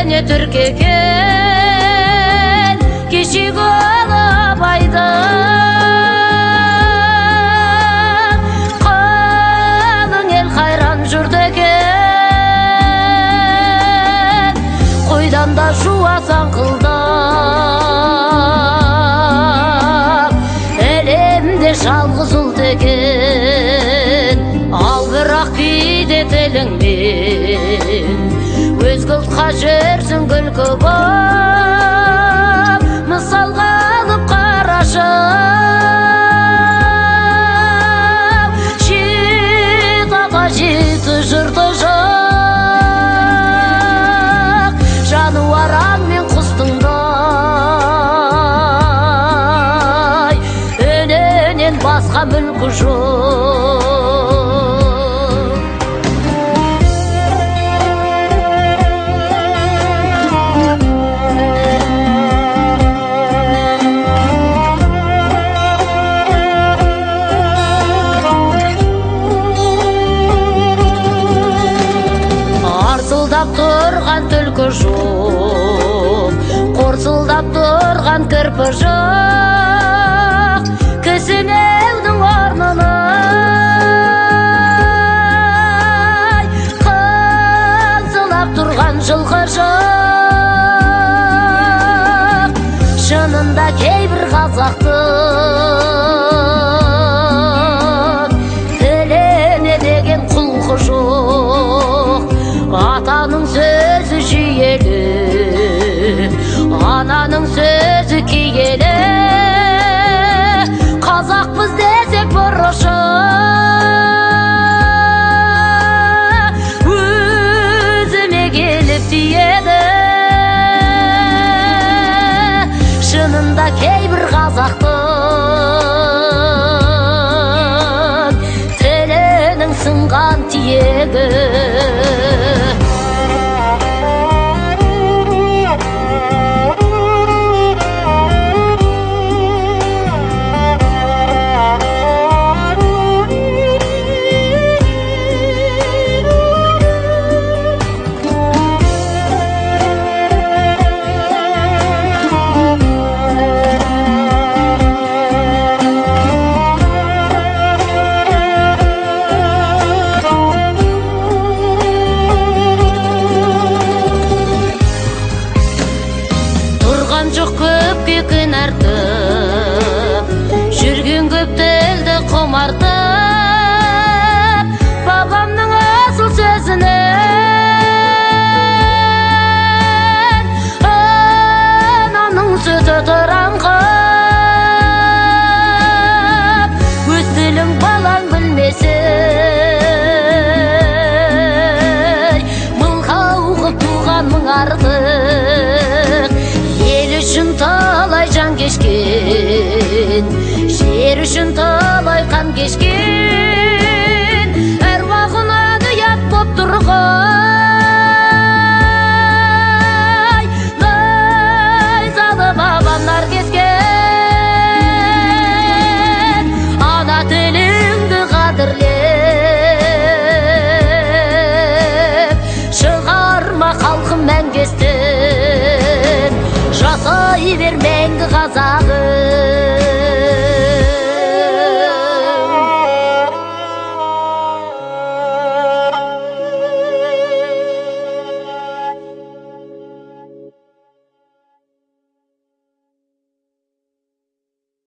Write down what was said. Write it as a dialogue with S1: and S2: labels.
S1: Өлеңе түркеген кешегі Алабайдың қалың ел қайран жұрт екен, қойдан да жуасаң қылдап, әлемде жалғыз ұлт екен. Ал бірақ кейде тіліңмен өзге ұлтқа жүрсің күлкі боп, мысалға алып қарашы. Жет ата жеті жырты жақ, жануараң мен құстыңдай, өненен басқа мүлкі жоқ. Арсылдап тұрған түлкі жоқ, қорсылдап тұрған кірпі жоқ, кісінеудің орнына қаңсылап тұрған жылқы жоқ. Шынында кейбір қазақтың тіліне деген құлқы жоқ. Атаның сөзі жүйелі, ананың сөзі киелі, қазақпыз десек бұрышы, өзіме келіп тиеді. Шынында кейбір қазақтың тілінің сынған тиегі. Жоқ көпке күн артып, жүрген көп тілді құмартып, бабамның асыл сөзінен ананың сөзі тұраңқып, өз тілің балаң білмесін, мылғау қып туған мың артық. Ел үшін талай жан кешкен, жер үшін талай қан кешкен, әруағына ұят боп тұрғай, найзалы бабамдар кескен. Ана тіліңді қадірлеп, шығарма халқым мәңгестен, жасай бер мәңгі қазағым.